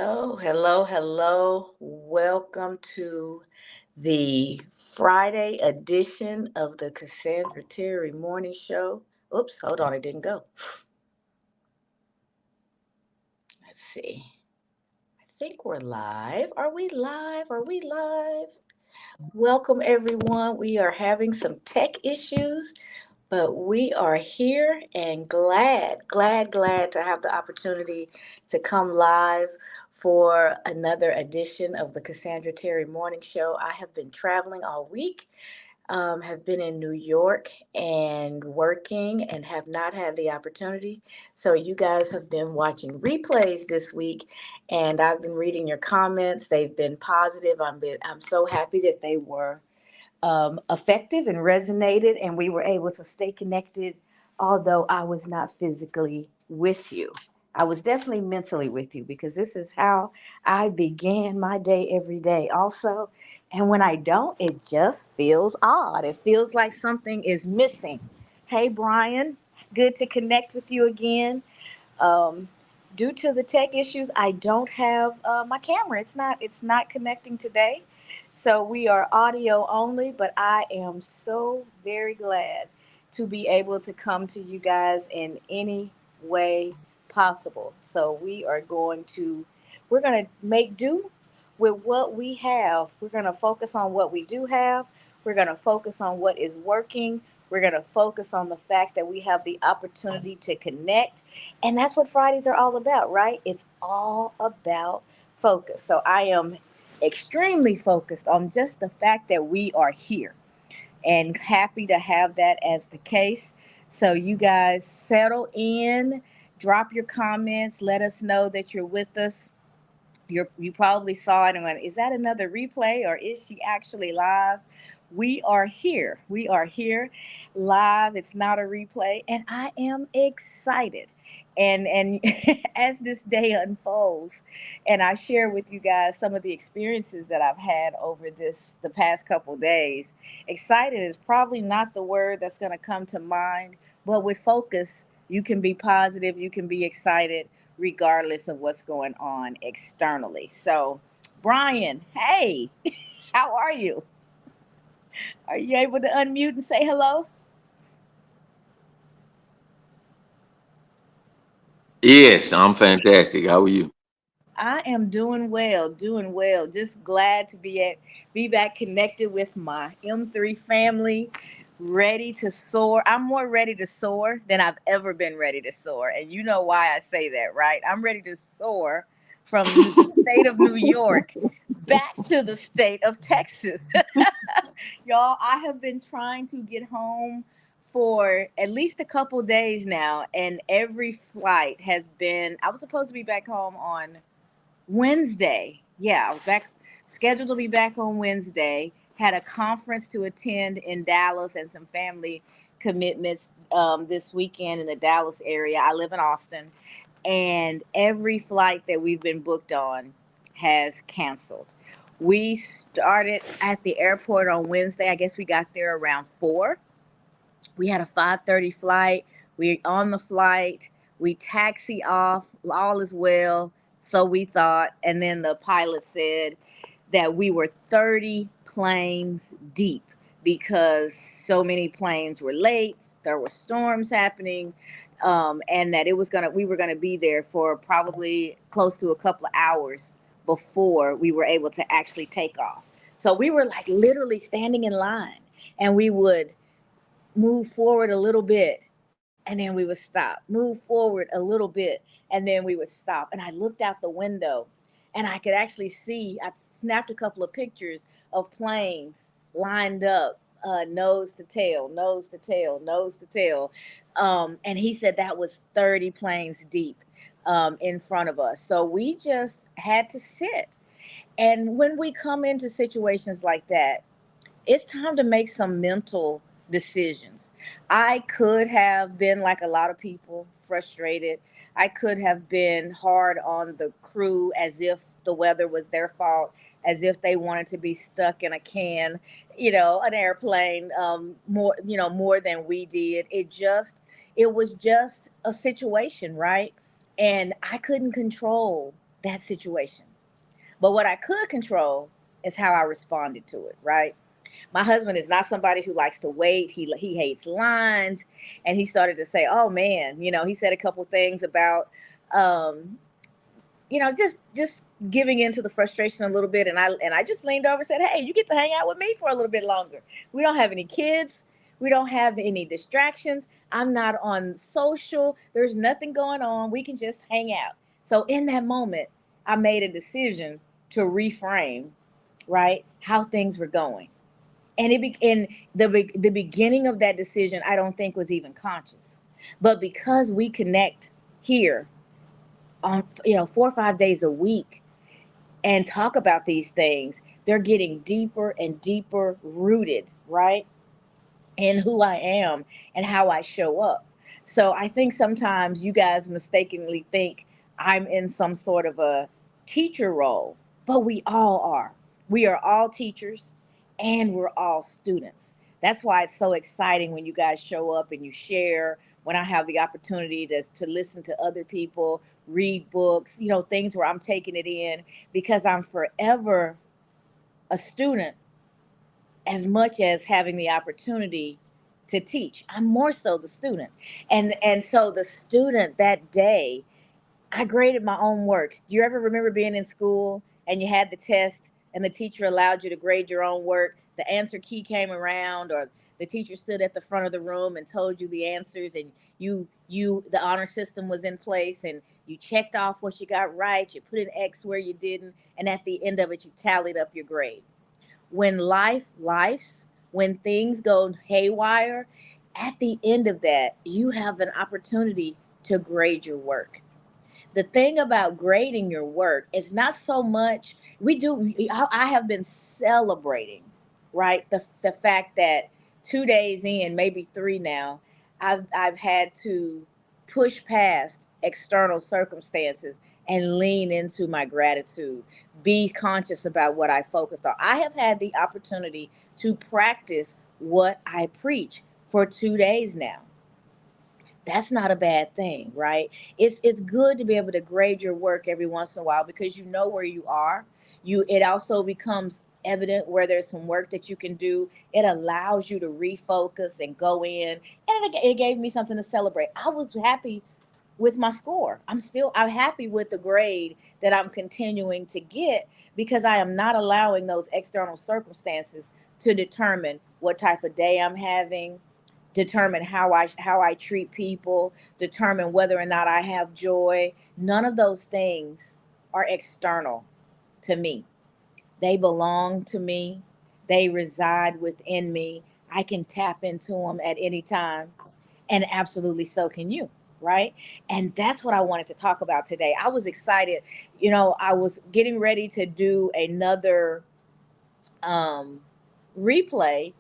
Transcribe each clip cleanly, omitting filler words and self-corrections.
Hello. Welcome to the Friday edition of the Cassandra Terry Morning Show. Oops, hold on, it didn't go. Let's see. I think we're live. Are we live? Are we live? Welcome, everyone. We are having some tech issues, but we are here and glad to have the opportunity to come live for another edition of the Cassandra Terry Morning Show. I have been traveling all week, have been in New York and working, and have not had the opportunity. So, you guys have been watching replays this week, and I've been reading your comments. They've been positive. I'm so happy that they were effective and resonated, and we were able to stay connected, although I was not physically with you. I was definitely mentally with you because this is how I began my day every day, also. And when I don't, it just feels odd. It feels like something is missing. Hey, Brian, good to connect with you again. Um, Due to the tech issues, I don't have my camera. It's not connecting today, so we are audio only. But I am so very glad to be able to come to you guys in any way possible. So we're going to make do with what we have. We're going to focus on what we do have. We're going to focus on what is working. We're going to focus on the fact that we have the opportunity to connect, and that's what Fridays are all about, right? It's all about focus. So I am extremely focused on just the fact that we are here and happy to have that as the case. So you guys settle in, drop your comments, let us know that you're with us. You probably saw it and went, is that another replay or is she actually live? We are here. We are here live. It's not a replay, and I am excited. And as this day unfolds, and I share with you guys some of the experiences that I've had over the past couple days. Excited is probably not the word that's going to come to mind, but with focus, you can be positive, you can be excited regardless of what's going on externally. So, Brian, hey, how are you? Are you able to unmute and say hello? Yes, I'm fantastic. How are you? I am doing well, doing well. Just glad to be back connected with my M3 family, ready to soar. I'm more ready to soar than I've ever been ready to soar, and you know why I say that, right? I'm ready to soar from the state of New York back to the state of Texas. Y'all, I have been trying to get home for at least a couple days now, and every flight has been. I was supposed to be back home on Wednesday. Yeah, I was back scheduled to be back on Wednesday. Had a conference to attend in Dallas and some family commitments this weekend in the Dallas area. I live in Austin, and every flight that we've been booked on has canceled. We started at the airport on Wednesday. I guess we got there around 4. We had a 5:30 flight. We on the flight. We taxi off. All is well. So we thought. And then the pilot said that we were 30 planes deep because so many planes were late. There were storms happening. And that it was gonna we were gonna be there for probably close to a couple of hours before we were able to actually take off. So we were like literally standing in line, and we would move forward a little bit and then we would stop, move forward a little bit and then we would stop. And I looked out the window and I could actually see, I snapped a couple of pictures of planes lined up, nose to tail, nose to tail, nose to tail. And he said that was 30 planes deep in front of us. So we just had to sit. And when we come into situations like that, it's time to make some mental decisions. I could have been like a lot of people, frustrated. I could have been hard on the crew as if the weather was their fault, as if they wanted to be stuck in a can, an airplane, more than we did. It was just a situation, right? And I couldn't control. that situation. But what I could control is how I responded to it, right? My husband is not somebody who likes to wait. He hates lines, and he started to say, "Oh man," he said a couple things about um, just giving into the frustration a little bit, and I just leaned over and said, "Hey, you get to hang out with me for a little bit longer. We don't have any kids, we don't have any distractions. I'm not on social. There's nothing going on. We can just hang out." So in that moment, I made a decision to reframe, right, how things were going, and the beginning of that decision, I don't think was even conscious, but because we connect here on 4 or 5 days a week and talk about these things, they're getting deeper and deeper rooted, right, in who I am and how I show up. So I think sometimes you guys mistakenly think I'm in some sort of a teacher role, but we all are. We are all teachers and we're all students. That's why it's so exciting when you guys show up and you share, when I have the opportunity to listen to other people, read books, things where I'm taking it in, because I'm forever a student as much as having the opportunity to teach. I'm more so the student. And so the student that day, I graded my own work. Do you ever remember being in school and you had the test and the teacher allowed you to grade your own work? The answer key came around, or the teacher stood at the front of the room and told you the answers, and the honor system was in place, and you checked off what you got right, you put an X where you didn't, and at the end of it you tallied up your grade. When life's, when things go haywire, at the end of that, you have an opportunity to grade your work. The thing about grading your work is not so much we do. I have been celebrating, right, the fact that 2 days in, maybe three now, I've had to push past external circumstances and lean into my gratitude, be conscious about what I focused on. I have had the opportunity to practice what I preach for 2 days now. That's not a bad thing, right? It's good to be able to grade your work every once in a while, because you know where you are. It also becomes evident where there's some work that you can do. It allows you to refocus and go in, and it gave me something to celebrate. I was happy with my score. I'm happy with the grade that I'm continuing to get, because I am not allowing those external circumstances to determine what type of day I'm having, determine how I treat people, determine whether or not I have joy. None of those things are external to me. They belong to me. They reside within me. I can tap into them at any time, and absolutely so can you, right? And that's what I wanted to talk about today. I was excited. I was getting ready to do another um, replay.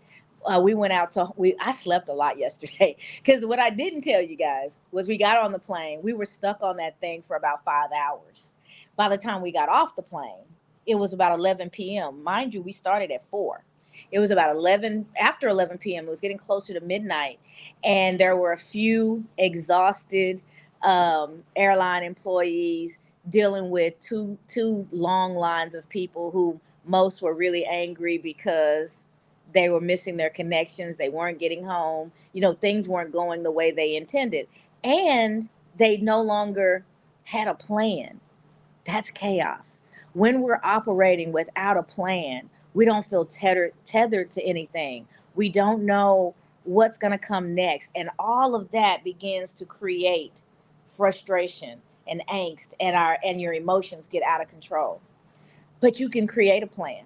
We went out to we I slept a lot yesterday, because what I didn't tell you guys was we got on the plane. We were stuck on that thing for about 5 hours. By the time we got off the plane, it was about 11 p.m. Mind you, we started at 4. It was about 11, after 11 p.m. It was getting closer to midnight, and there were a few exhausted airline employees dealing with two long lines of people who most were really angry because they were missing their connections. They weren't getting home. Things weren't going the way they intended. And they no longer had a plan. That's chaos. When we're operating without a plan, we don't feel tethered to anything. We don't know what's going to come next. And all of that begins to create frustration and angst, and your emotions get out of control. But you can create a plan.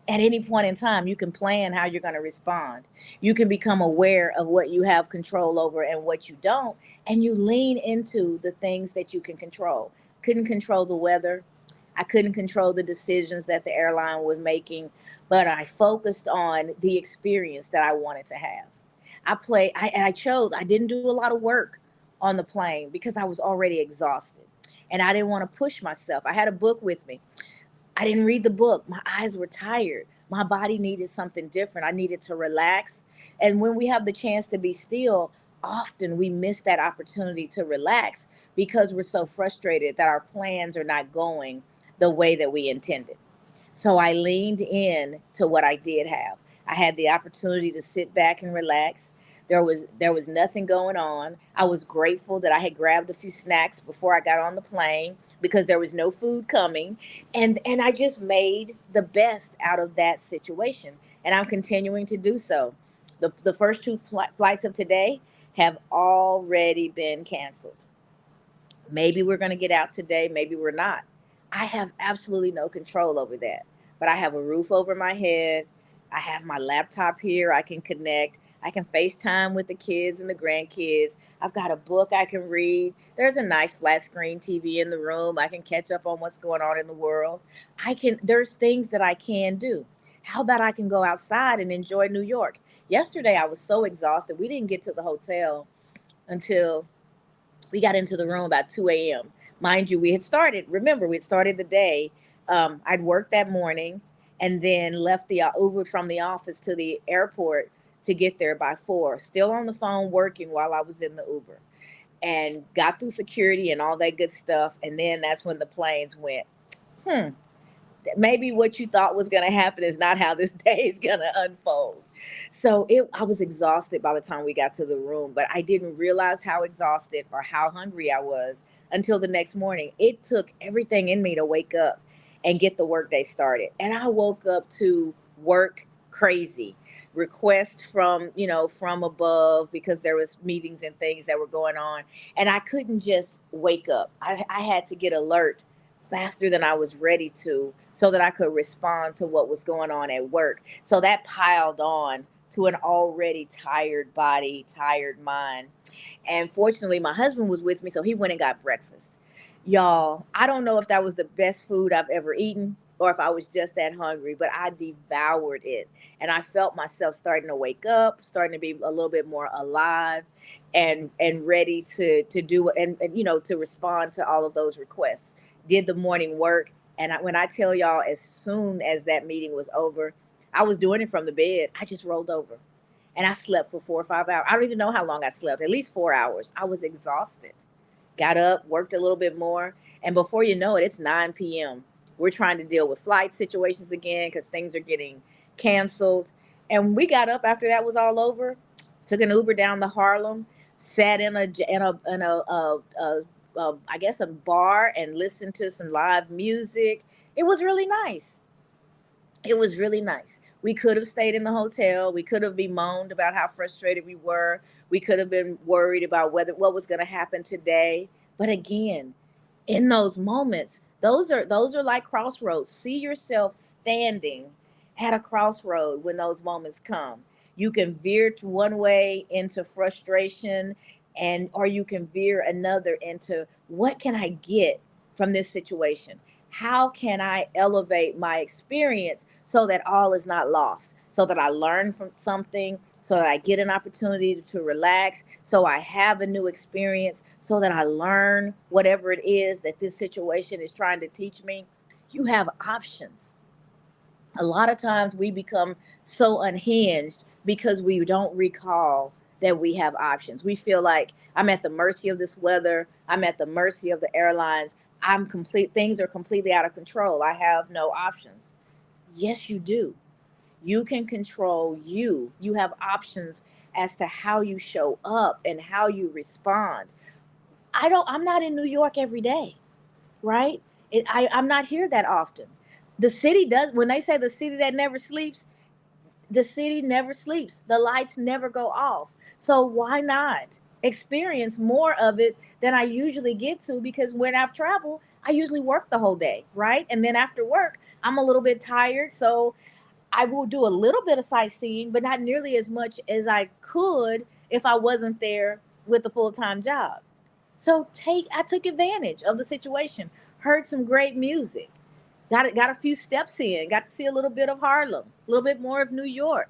At any point in time, you can plan how you're going to respond. You can become aware of what you have control over and what you don't, and you lean into the things that you can control. Couldn't control the weather. I couldn't control the decisions that the airline was making, but I focused on the experience that I wanted to have. I chose, I didn't do a lot of work on the plane because I was already exhausted, and I didn't want to push myself. I had a book with me. I didn't read the book. My eyes were tired. My body needed something different. I needed to relax. And when we have the chance to be still, often we miss that opportunity to relax because we're so frustrated that our plans are not going the way that we intended. So I leaned in to what I did have. I had the opportunity to sit back and relax. There was nothing going on. I was grateful that I had grabbed a few snacks before I got on the plane because there was no food coming, and I just made the best out of that situation, and I'm continuing to do so. The first two flights of today have already been canceled. Maybe we're going to get out today, maybe we're not. I have absolutely no control over that. But I have a roof over my head. I have my laptop here. I can connect. I can FaceTime with the kids and the grandkids. I've got a book I can read. There's a nice flat screen TV in the room. I can catch up on what's going on in the world. There's things that I can do. How about I can go outside and enjoy New York? Yesterday I was so exhausted. We didn't get to the hotel until we got into the room about 2 a.m. Mind you, we had started, remember, we had started the day. I'd worked that morning and then left the Uber from the office to the airport to get there by 4. Still on the phone working while I was in the Uber and got through security and all that good stuff. And then that's when the planes went. Hmm, maybe what you thought was going to happen is not how this day is going to unfold. I was exhausted by the time we got to the room, but I didn't realize how exhausted or how hungry I was until the next morning. It took everything in me to wake up and get the workday started. And I woke up to work crazy requests from from above because there was meetings and things that were going on, and I couldn't just wake up. I had to get alert faster than I was ready to so that I could respond to what was going on at work. So that piled on to an already tired body, tired mind. And fortunately, my husband was with me, so he went and got breakfast. Y'all, I don't know if that was the best food I've ever eaten or if I was just that hungry, but I devoured it. And I felt myself starting to wake up, starting to be a little bit more alive and ready to do and to respond to all of those requests. Did the morning work, and when I tell y'all, as soon as that meeting was over, I was doing it from the bed. I just rolled over and I slept for 4 or 5 hours. I don't even know how long I slept, at least 4 hours. I was exhausted. Got up, worked a little bit more, and before you know it, it's 9 p.m. We're trying to deal with flight situations again because things are getting canceled. And we got up after that was all over, took an Uber down to Harlem, sat in I guess a bar and listened to some live music. It was really nice. It was really nice. We could have stayed in the hotel. We could have bemoaned about how frustrated we were. We could have been worried about what was going to happen today. But again, in those moments, those are like crossroads. See yourself standing at a crossroad when those moments come. You can veer to one way into frustration, and or you can veer another into what can I get from this situation? How can I elevate my experience so that all is not lost? So that I learn from something, so that I get an opportunity to relax, so I have a new experience, so that I learn whatever it is that this situation is trying to teach me. You have options. A lot of times we become so unhinged because we don't recall that we have options. We feel like I'm at the mercy of this weather, I'm at the mercy of the airlines. Things are completely out of control. I have no options. Yes, you do. You can control you. You have options as to how you show up and how you respond. I'm not in New York every day, right? I'm not here that often. The city does, when they say the city that never sleeps, the city never sleeps. The lights never go off. So why not experience more of it than I usually get to? Because when I've traveled, I usually work the whole day, right? And then after work, I'm a little bit tired. So I will do a little bit of sightseeing, but not nearly as much as I could if I wasn't there with a full time job. I took advantage of the situation, heard some great music, got a few steps in, got to see a little bit of Harlem, a little bit more of New York.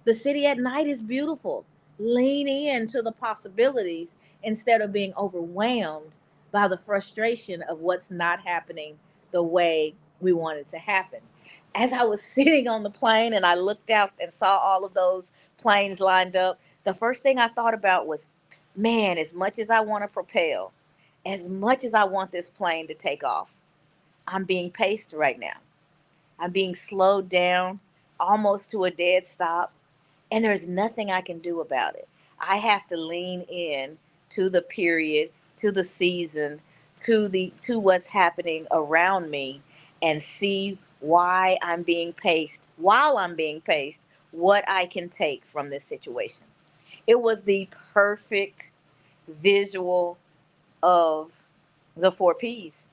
The city at night is beautiful. Lean into the possibilities instead of being overwhelmed by the frustration of what's not happening the way we want it to happen. As I was sitting on the plane and I looked out and saw all of those planes lined up, the first thing I thought about was, man, as much as I want to propel, As much as I want this plane to take off, I'm being paced right now. I'm being slowed down almost to a dead stop, and there's nothing I can do about it. I have to lean in to the period, to the season, to what's happening around me and see why I'm being paced, while I'm being paced, what I can take from this situation. It was the perfect visual of the four P's.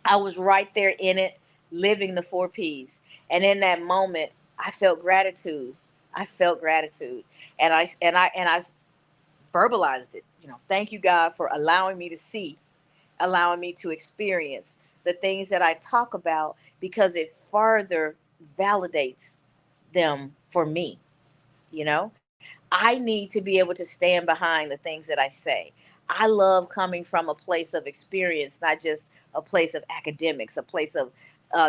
I was right there in it, living the four P's. And in that moment, I felt gratitude. I felt gratitude. And I verbalized it. Thank you, God, for allowing me to see, allowing me to experience the things that I talk about, because it further validates them for me. You know, I need to be able to stand behind the things that I say. I love coming from a place of experience, not just a place of academics, a place of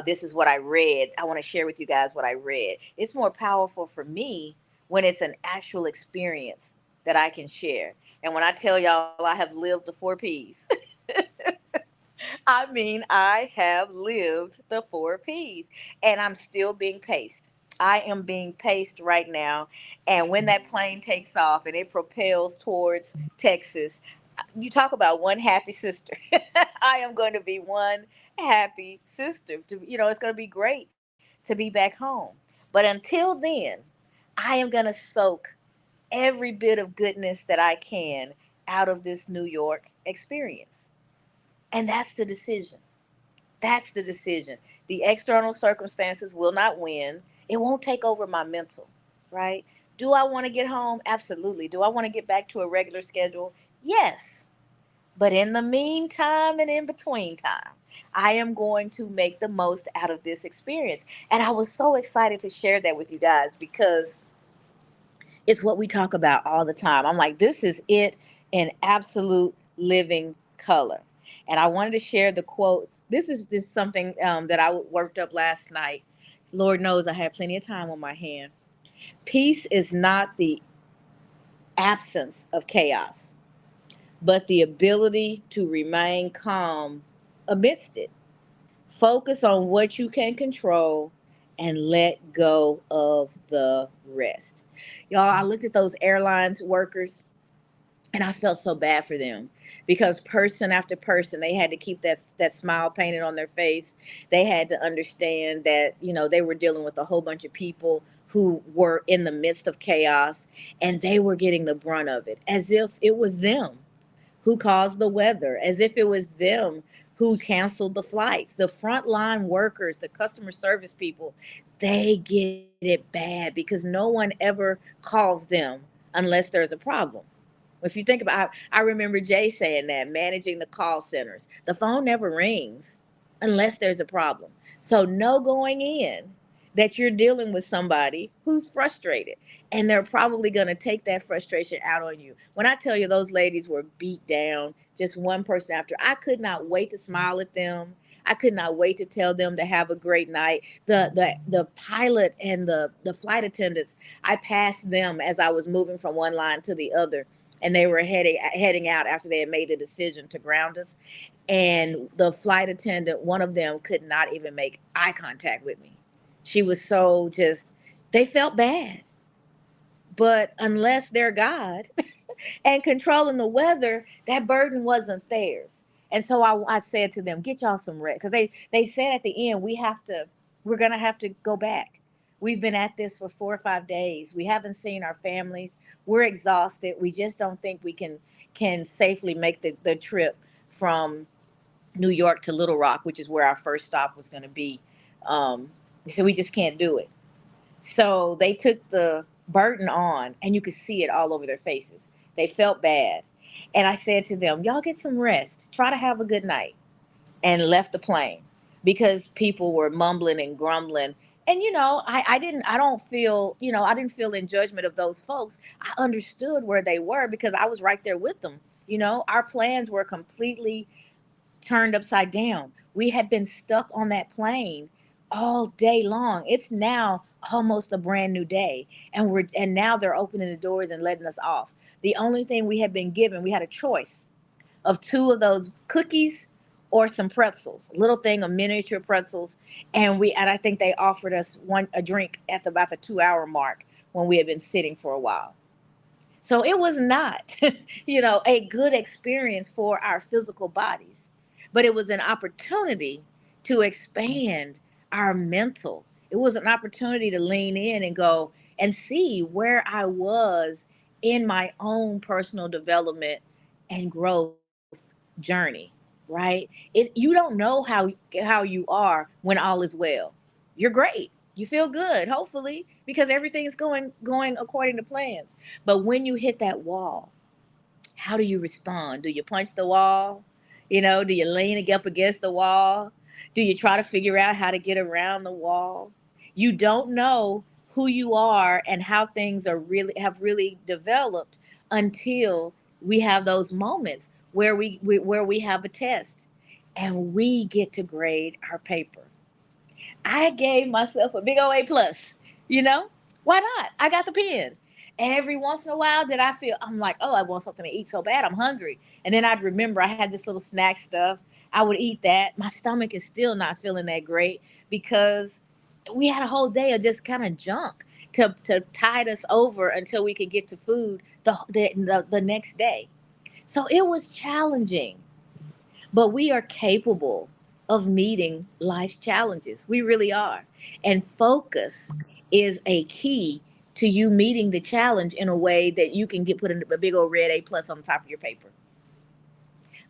this is what I read. I want to share with you guys what I read. It's more powerful for me when it's an actual experience that I can share. And when I tell y'all I have lived the four P's, I mean, I have lived the four P's, and I'm still being paced. I am being paced right now. And when that plane takes off and it propels towards Texas, you talk about one happy sister. I am going to be one happy sister. It's going to be great to be back home. But until then, I am going to soak every bit of goodness that I can out of this New York experience. And that's the decision. That's the decision. The external circumstances will not win. It won't take over my mental, right? Do I want to get home? Absolutely. Do I want to get back to a regular schedule? Yes. But in the meantime and in between time, I am going to make the most out of this experience. And I was so excited to share that with you guys because it's what we talk about all the time. I'm like, this is it in absolute living color. And I wanted to share the quote. This is just something that I worked up last night. Lord knows I had plenty of time on my hand. Peace is not the absence of chaos, but the ability to remain calm amidst it. Focus on what you can control and let go of the rest. Y'all, I looked at those airlines workers and I felt so bad for them because person after person, they had to keep that smile painted on their face. They had to understand that, they were dealing with a whole bunch of people who were in the midst of chaos, and they were getting the brunt of it as if it was them who caused the weather, as if it was them who canceled the flights. The frontline workers, the customer service people, they get it bad because no one ever calls them unless there's a problem. If you think about it, I remember Jay saying that, managing the call centers. The phone never rings unless there's a problem. So know going in that you're dealing with somebody who's frustrated, and they're probably going to take that frustration out on you. When I tell you those ladies were beat down, just one person after, I could not wait to smile at them. I could not wait to tell them to have a great night. The pilot and the flight attendants, I passed them as I was moving from one line to the other, and they were heading out after they had made the decision to ground us. And the flight attendant, one of them, could not even make eye contact with me. She was so just, they felt bad. But unless they're God and controlling the weather, that burden wasn't theirs. And so I said to them, get y'all some rest. Because they said at the end, we're going to have to go back. We've been at this for 4 or 5 days. We haven't seen our families. We're exhausted. We just don't think we can safely make the trip from New York to Little Rock, which is where our first stop was going to be. So we just can't do it. So they took the burden on, and you could see it all over their faces. They felt bad. And I said to them, y'all get some rest. Try to have a good night. And left the plane because people were mumbling and grumbling. And I don't feel, I didn't feel in judgment of those folks. I understood where they were because I was right there with them. Our plans were completely turned upside down. We had been stuck on that plane all day long. It's now almost a brand new day, and now they're opening the doors and letting us off. The only thing we had been given, we had a choice. of two of those cookies or some pretzels, a little thing of miniature pretzels. And I think they offered us one a drink at about the 2 hour mark when we had been sitting for a while. So it was not, a good experience for our physical bodies, but it was an opportunity to expand our mental. It was an opportunity to lean in and go and see where I was in my own personal development and growth journey, right? You don't know how you are when all is well. You're great. You feel good, hopefully, because everything is going according to plans. But when you hit that wall, how do you respond? Do you punch the wall? Do you lean up against the wall? Do you try to figure out how to get around the wall? You don't know who you are and how things are really have really developed until we have those moments where we have a test and we get to grade our paper. I gave myself a big old A+. You know, why not? I got the pen. Every once in a while, did I feel I'm like, oh, I want something to eat so bad, I'm hungry. And then I'd remember I had this little snack stuff. I would eat that. My stomach is still not feeling that great because we had a whole day of just kind of junk to tide us over until we could get to food the next day. So it was challenging, but we are capable of meeting life's challenges. We really are. And focus is a key to you meeting the challenge in a way that you can get put in a big old red A+ on the top of your paper.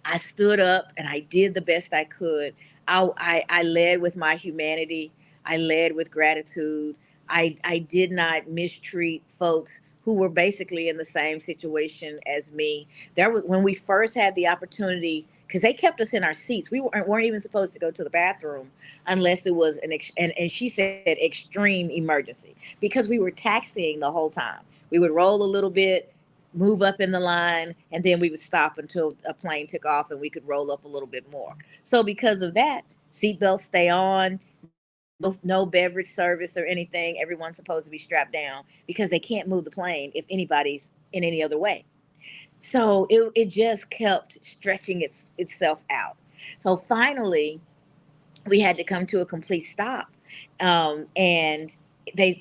I stood up and I did the best I could. I led with my humanity. I led with gratitude. I did not mistreat folks who were basically in the same situation as me. There was when we first had the opportunity because they kept us in our seats. We weren't even supposed to go to the bathroom unless it was and she said extreme emergency because we were taxiing the whole time. We would roll a little bit, move up in the line, and then we would stop until a plane took off and we could roll up a little bit more. So because of that, seatbelts stay on, no beverage service or anything. Everyone's supposed to be strapped down because they can't move the plane if anybody's in any other way. So it just kept stretching itself out. So finally, we had to come to a complete stop. And they,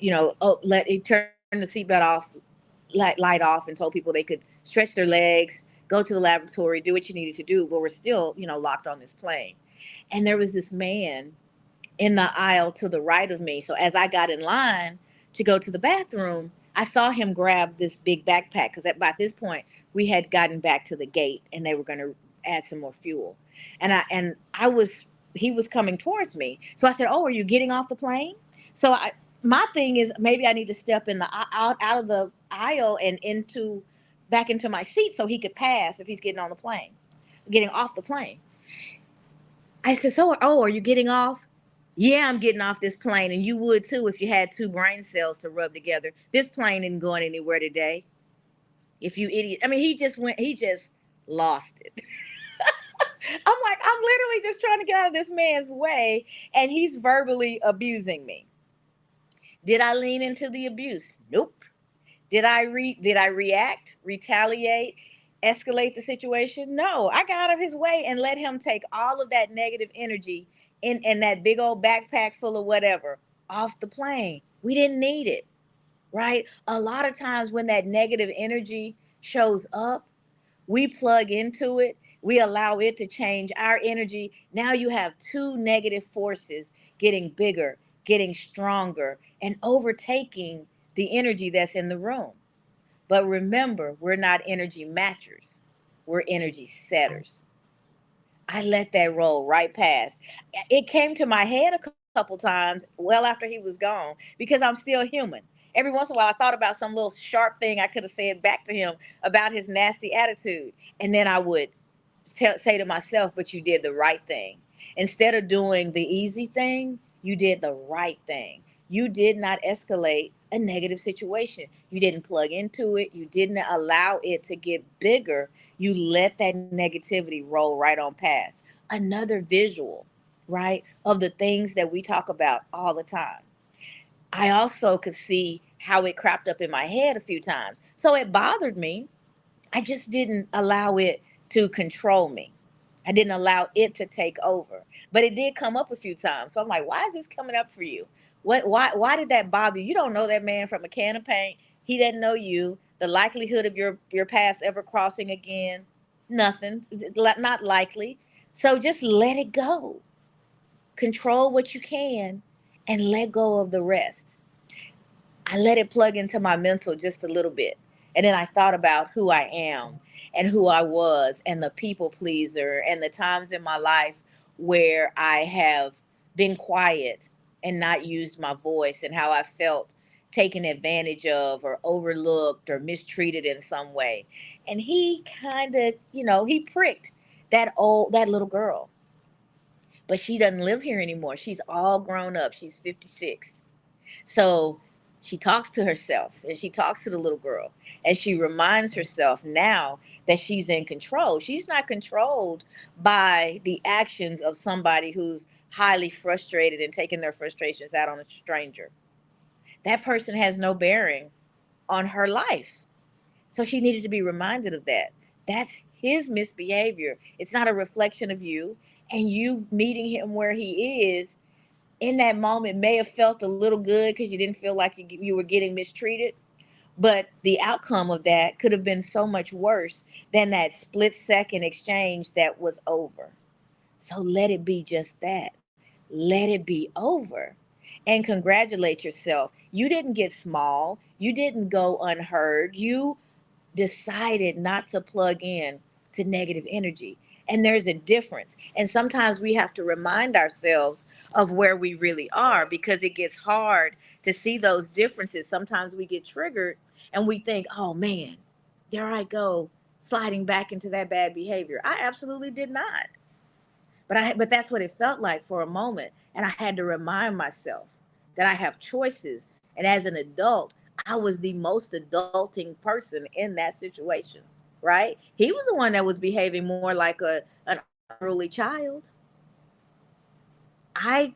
let it turn the seatbelt off, light off, and told people they could stretch their legs, go to the laboratory, do what you needed to do, but we're still, locked on this plane. And there was this man in the aisle to the right of me. So as I got in line to go to the bathroom, I saw him grab this big backpack because by this point we had gotten back to the gate and they were going to add some more fuel. And I was he was coming towards me. So I said, "Oh, are you getting off the plane?" So my thing is maybe I need to step in the out of the aisle and into back into my seat so he could pass if he's getting off the plane. I said, "So, oh, are you getting off?" "Yeah, I'm getting off this plane, and you would too if you had two brain cells to rub together. This plane isn't going anywhere today. If you idiot." I mean, he just lost it. I'm like, I'm literally just trying to get out of this man's way, and he's verbally abusing me. Did I lean into the abuse? Nope. Did I react, retaliate, escalate the situation? No. I got out of his way and let him take all of that negative energy in that big old backpack full of whatever off the plane. We didn't need it, right? A lot of times when that negative energy shows up, we plug into it, we allow it to change our energy. Now you have two negative forces getting bigger, getting stronger, and overtaking the energy that's in the room. But remember, we're not energy matchers, we're energy setters. I let that roll right past. It came to my head a couple times well after he was gone because I'm still human. Every once in a while, I thought about some little sharp thing I could have said back to him about his nasty attitude. And then I would say to myself, but you did the right thing. Instead of doing the easy thing, you did the right thing. You did not escalate a negative situation. You didn't plug into it. You didn't allow it to get bigger. You let that negativity roll right on past. Another visual, right, of the things that we talk about all the time. I also could see how it cropped up in my head a few times. So it bothered me. I just didn't allow it to control me. I didn't allow it to take over. But it did come up a few times. So I'm like, why is this coming up for you? Why did that bother you? You don't know that man from a can of paint. He doesn't know you. The likelihood of your paths ever crossing again, nothing. Not likely. So just let it go. Control what you can and let go of the rest. I let it plug into my mental just a little bit. And then I thought about who I am and who I was and the people pleaser and the times in my life where I have been quiet and not used my voice and how I felt taken advantage of or overlooked or mistreated in some way. And he kind of, he pricked that little girl. But she doesn't live here anymore. She's all grown up. She's 56. So she talks to herself and she talks to the little girl and she reminds herself now that she's in control. She's not controlled by the actions of somebody who's highly frustrated and taking their frustrations out on a stranger. That person has no bearing on her life. So she needed to be reminded of that. That's his misbehavior. It's not a reflection of you. And you meeting him where he is in that moment may have felt a little good because you didn't feel like you were getting mistreated. But the outcome of that could have been so much worse than that split second exchange that was over. So let it be just that. Let it be over. And congratulate yourself. You didn't get small. You didn't go unheard. You decided not to plug in to negative energy. And there's a difference. And sometimes we have to remind ourselves of where we really are because it gets hard to see those differences. Sometimes we get triggered and we think, oh man, there I go, sliding back into that bad behavior. I absolutely did not. But that's what it felt like for a moment. And I had to remind myself that I have choices. And as an adult, I was the most adulting person in that situation, right? He was the one that was behaving more like an unruly child. I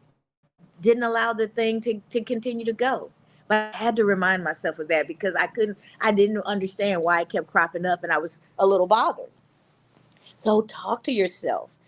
didn't allow the thing to continue to go. But I had to remind myself of that because I didn't understand why it kept cropping up and I was a little bothered. So talk to yourself.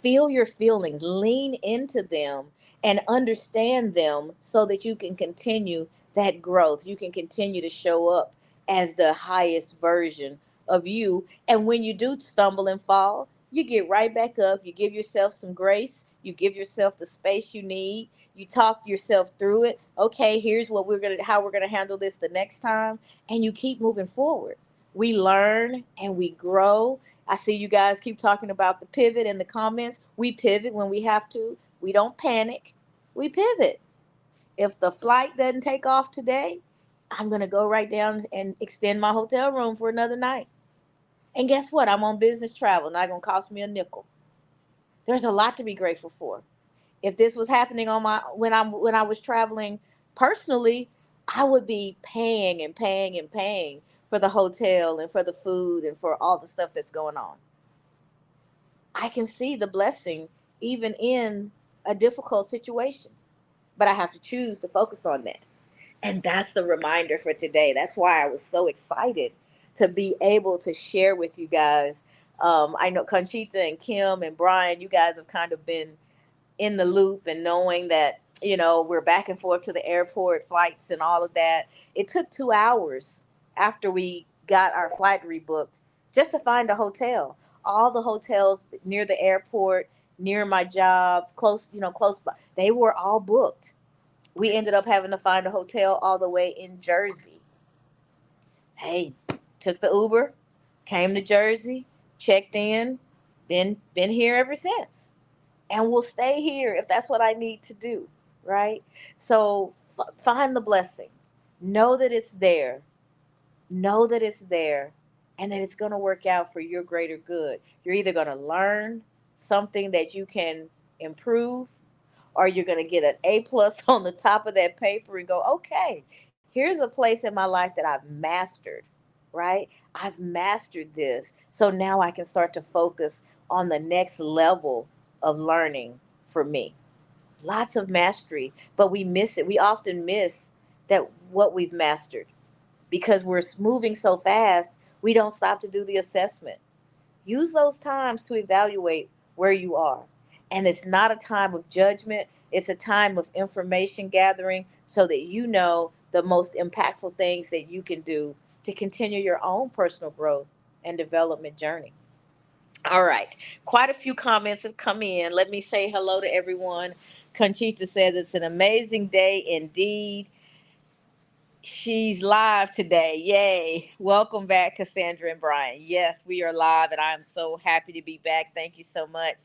Feel your feelings, lean into them, and understand them so that you can continue that growth. You can continue to show up as the highest version of you. And when you do stumble and fall, you get right back up. You give yourself some grace. You give yourself the space you need. You talk yourself through it. Okay, here's how we're gonna handle this the next time, and you keep moving forward. We learn and we grow. I see you guys keep talking about the pivot in the comments. We pivot when we have to. We don't panic. We pivot. If the flight doesn't take off today, I'm going to go right down and extend my hotel room for another night. And guess what? I'm on business travel, not going to cost me a nickel. There's a lot to be grateful for. If this was happening on my when I was traveling personally, I would be paying and paying and paying for the hotel and for the food and for all the stuff that's going on. I can see the blessing even in a difficult situation, but I have to choose to focus on that. And that's the reminder for today. That's why I was so excited to be able to share with you guys. I know Conchita and Kim and Brian, you guys have kind of been in the loop and knowing that we're back and forth to the airport flights and all of that. It took 2 hours after we got our flight rebooked just to find a hotel. All the hotels near the airport, near my job, close by, they were all booked. We ended up having to find a hotel all the way in Jersey. Hey, took the Uber, came to Jersey, checked in, been here ever since, and will stay here if that's what I need to do, right? So find the blessing. Know that it's there. Know that it's there and that it's going to work out for your greater good. You're either going to learn something that you can improve or you're going to get an A plus on the top of that paper and go, okay, here's a place in my life that I've mastered, right? I've mastered this. So now I can start to focus on the next level of learning for me. Lots of mastery, but we miss it. We often miss that what we've mastered because we're moving so fast, we don't stop to do the assessment. Use those times to evaluate where you are. And it's not a time of judgment, it's a time of information gathering so that you know the most impactful things that you can do to continue your own personal growth and development journey. All right. Quite a few comments have come in. Let me say hello to everyone. Conchita says it's an amazing day indeed. She's live today. Yay. Welcome back, Cassandra and Brian. Yes, we are live, and I am so happy to be back. Thank you so much.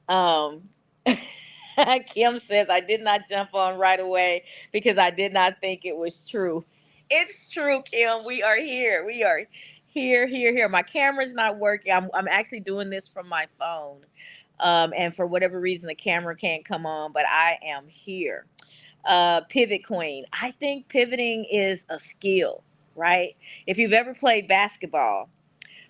Um, Kim says, I did not jump on right away because I did not think it was true. It's true, Kim. We are here. We are here. My camera's not working. I'm actually doing this from my phone. And for whatever reason, the camera can't come on, but I am here. Pivot Queen. I think pivoting is a skill, right? If you've ever played basketball,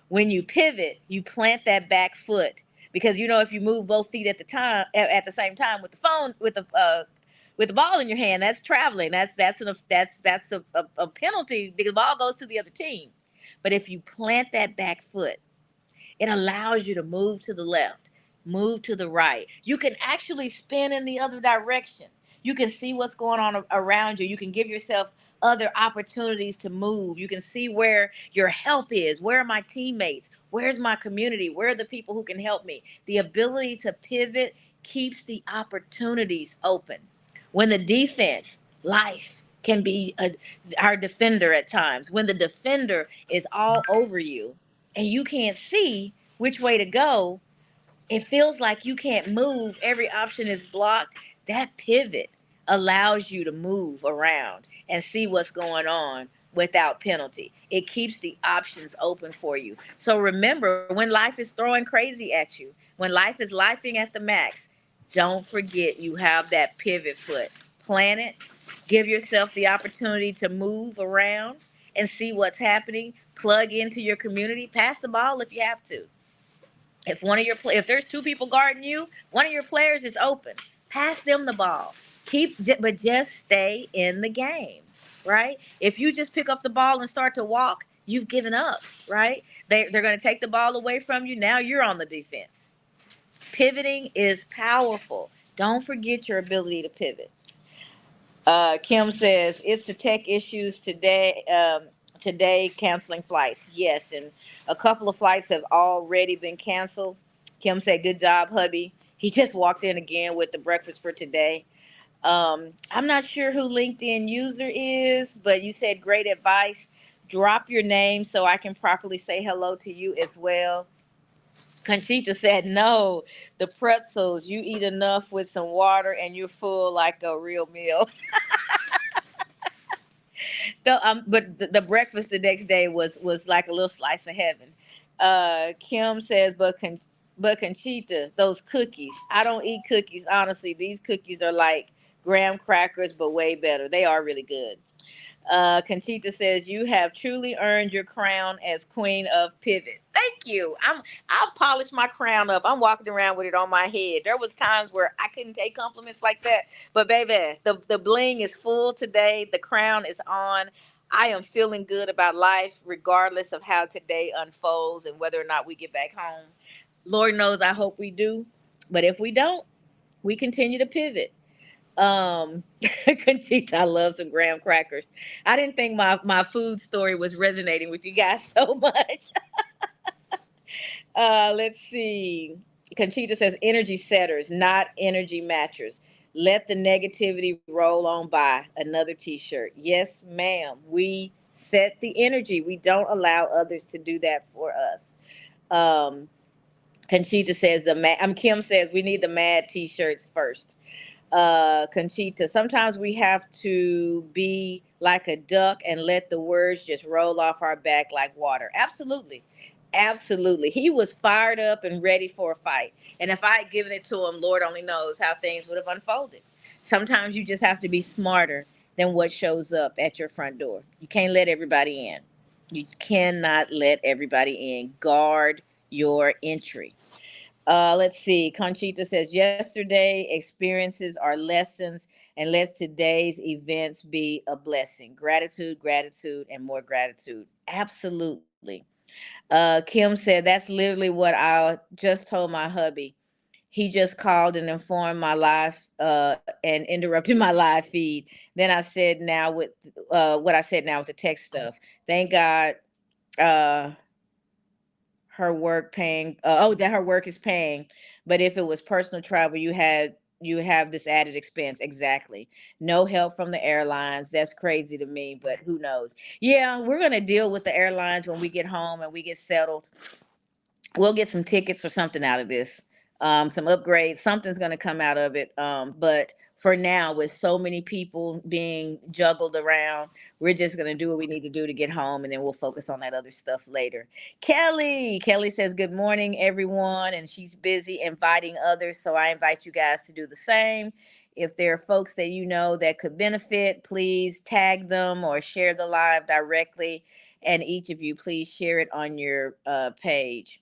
when you pivot, you plant that back foot because you know if you move both feet at the time at the same time with the phone with the ball in your hand, that's traveling. That's a penalty. The ball goes to the other team. But if you plant that back foot, it allows you to move to the left, move to the right. You can actually spin in the other direction. You can see what's going on around you. You can give yourself other opportunities to move. You can see where your help is. Where are my teammates? Where's my community? Where are the people who can help me? The ability to pivot keeps the opportunities open. When the defense, life, can be our defender at times. When the defender is all over you, and you can't see which way to go, it feels like you can't move. Every option is blocked. That pivot allows you to move around and see what's going on without penalty. It keeps the options open for you. So remember, when life is throwing crazy at you, when life is lifing at the max, don't forget you have that pivot foot. Plan it, give yourself the opportunity to move around and see what's happening. Plug into your community, pass the ball if you have to. If there's two people guarding you, one of your players is open. Pass them the ball. But just stay in the game, right? If you just pick up the ball and start to walk, you've given up, right? They're going to take the ball away from you. Now you're on the defense. Pivoting is powerful. Don't forget your ability to pivot. Kim says it's the tech issues today. Today canceling flights. Yes, and a couple of flights have already been canceled. Kim said, "Good job, hubby." He just walked in again with the breakfast for today. I'm not sure who LinkedIn user is, but you said great advice. Drop your name so I can properly say hello to you as well. Conchita said, "No, the pretzels. You eat enough with some water, and you're full like a real meal." But the breakfast the next day was like a little slice of heaven. Kim says, but Conchita, those cookies. I don't eat cookies honestly. These cookies are like graham crackers, but way better. They are really good. Conchita says, "You have truly earned your crown as Queen of Pivot." Thank you. I'll polish my crown up. I'm walking around with it on my head. There was times where I couldn't take compliments like that, but baby, the bling is full today. The crown is on. I am feeling good about life, regardless of how today unfolds and whether or not we get back home. Lord knows, I hope we do. But if we don't, we continue to pivot. Conchita, I love some graham crackers. I didn't think my food story was resonating with you guys so much. Let's see. Conchita says energy setters, not energy matchers. Let the negativity roll on by. Another t-shirt. Yes, ma'am. We set the energy. We don't allow others to do that for us. Um, Conchita says Kim says we need the mad t-shirts first. Conchita, sometimes we have to be like a duck and let the words just roll off our back like water. Absolutely. Absolutely. He was fired up and ready for a fight. And if I had given it to him, Lord only knows how things would have unfolded. Sometimes you just have to be smarter than what shows up at your front door. You can't let everybody in. You cannot let everybody in. Guard your entry. Let's see. Conchita says, yesterday experiences are lessons, and let today's events be a blessing. Gratitude, gratitude, and more gratitude. Absolutely. Kim said that's literally what I just told my hubby. He just called and informed my live and interrupted my live feed. Then I said now with what I said now with the text stuff. Thank God uh her work paying that her work is paying, but if it was personal travel you have this added expense. Exactly. No help from the airlines. That's crazy to me, but who knows. Yeah, we're going to deal with the airlines when we get home and we get settled. We'll get some tickets or something out of this, some upgrades. Something's going to come out of it. But for now, with so many people being juggled around, we're just going to do what we need to do to get home, and then we'll focus on that other stuff later. Kelly says good morning everyone, and she's busy inviting others, so I invite you guys to do the same. If there are folks that you know that could benefit, please tag them or share the live directly, and each of you please share it on your page.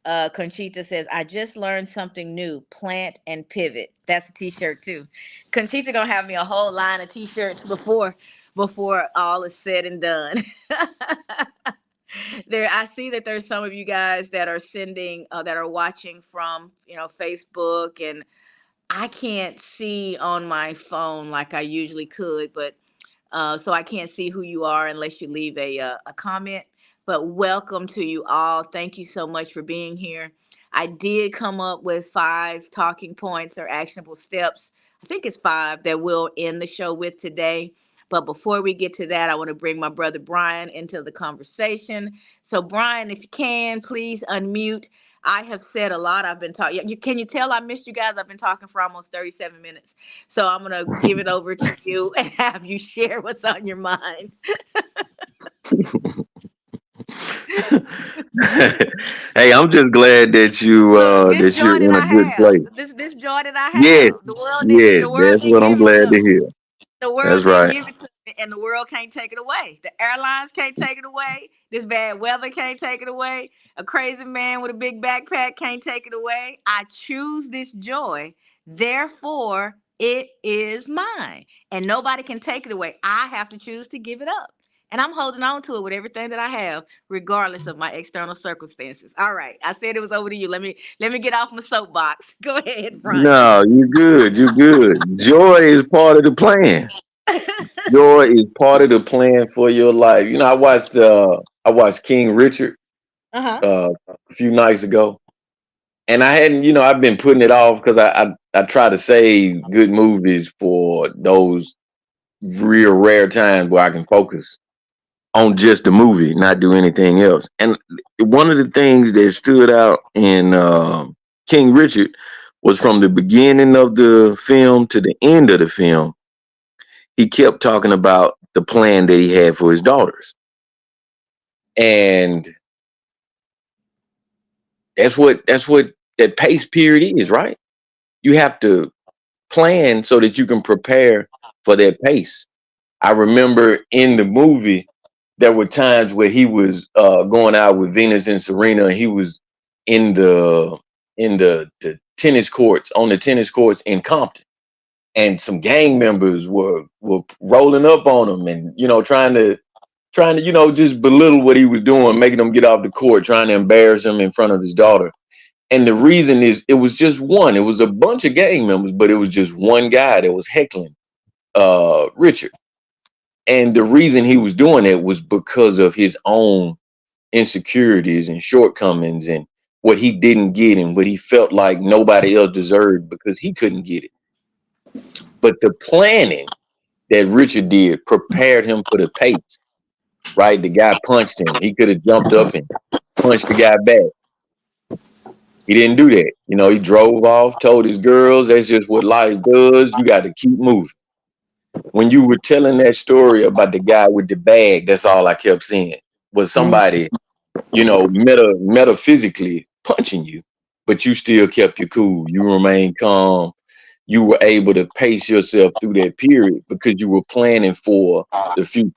Conchita says, I just learned something new. Plant and pivot. That's a t-shirt too. Conchita gonna have me a whole line of t-shirts before all is said and done. There, I see that there's some of you guys that are sending that are watching from Facebook, and I can't see on my phone like I usually could, but so I can't see who you are unless you leave a comment. But welcome to you all. Thank you so much for being here. I did come up with 5 talking points or actionable steps. I think it's 5 that we'll end the show with today. But before we get to that, I want to bring my brother Brian into the conversation. So, Brian, if you can, please unmute. I have said a lot. I've been talking. Can you tell I missed you guys? I've been talking for almost 37 minutes. So I'm going to give it over to you and have you share what's on your mind. Hey, I'm just glad that you Look, this that you're joy that in a I good have, place. this joy that I Yes, have, yes, the world that's didn't what I'm give it glad to to me. hear. The That's world didn't right. give it to me, and the world can't take it away. The airlines can't take it away. This bad weather can't take it away. A crazy man with a big backpack can't take it away. I choose this joy, therefore it is mine, and nobody can take it away. I have to choose to give it up, and I'm holding on to it with everything that I have, regardless of my external circumstances. All right, I said it was over to you. Let me get off my soapbox. Go ahead, Brian. No, you good. You good. Joy is part of the plan. Joy is part of the plan for your life. I watched King Richard Uh-huh. uh, a few nights ago, and I hadn't, I've been putting it off because I try to save good movies for those real rare times where I can focus on just the movie, not do anything else. And one of the things that stood out in King Richard was from the beginning of the film to the end of the film, he kept talking about the plan that he had for his daughters. And that's what that pace period is, right? You have to plan so that you can prepare for that pace. I remember in the movie there were times where he was going out with Venus and Serena, and he was in the tennis courts on the tennis courts in Compton, and some gang members were rolling up on him, and trying to just belittle what he was doing, making him get off the court, trying to embarrass him in front of his daughter. And the reason is it was just one. It was a bunch of gang members, but it was just one guy that was heckling Richard. And the reason he was doing it was because of his own insecurities and shortcomings and what he didn't get and what he felt like nobody else deserved because he couldn't get it. But the planning that Richard did prepared him for the pace, right? The guy punched him. He could have jumped up and punched the guy back. He didn't do that. He drove off, told his girls, that's just what life does. You got to keep moving. When you were telling that story about the guy with the bag, that's all I kept seeing was somebody, metaphysically punching you, but you still kept your cool. You remained calm. You were able to pace yourself through that period because you were planning for the future.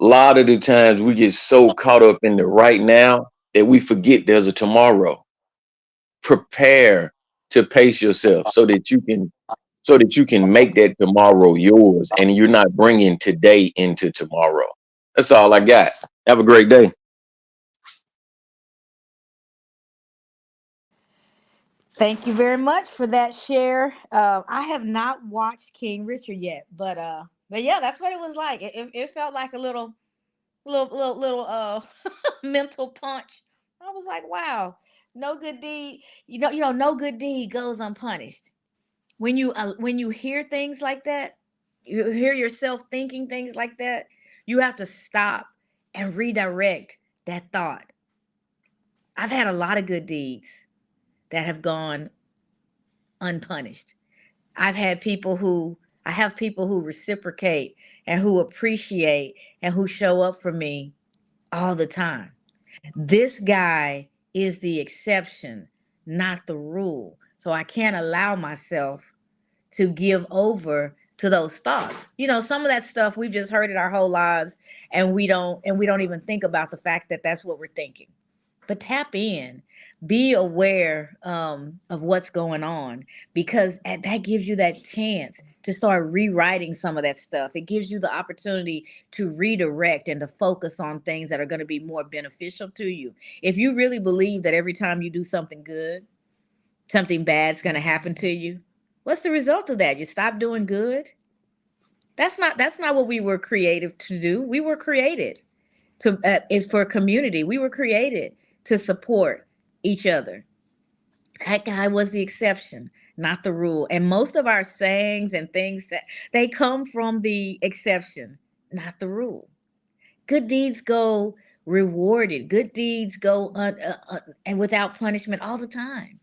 A lot of the times we get so caught up in the right now that we forget there's a tomorrow. Prepare to pace yourself so that you can make that tomorrow yours and you're not bringing today into tomorrow. That's all I got. Have a great day. Thank you very much for that share. I have not watched King Richard yet, but yeah, that's what it was like. It felt like a little mental punch. I was like, wow, no good deed, no good deed goes unpunished. When you hear things like that, you hear yourself thinking things like that, you have to stop and redirect that thought. I've had a lot of good deeds that have gone unpunished. I have people who reciprocate and who appreciate and who show up for me all the time. This guy is the exception, not the rule. So I can't allow myself to give over to those thoughts. Some of that stuff we've just heard it our whole lives, and we don't even think about the fact that that's what we're thinking. But tap in, be aware of what's going on, because that gives you that chance to start rewriting some of that stuff. It gives you the opportunity to redirect and to focus on things that are going to be more beneficial to you. If you really believe that every time you do something good, something bad's going to happen to you, what's the result of that? You stop doing good. That's not what we were created to do. We were created to it's for community. We were created to support each other. That guy was the exception, not the rule. And most of our sayings and things that they come from the exception, not the rule. Good deeds go rewarded. Good deeds go and without punishment all the time.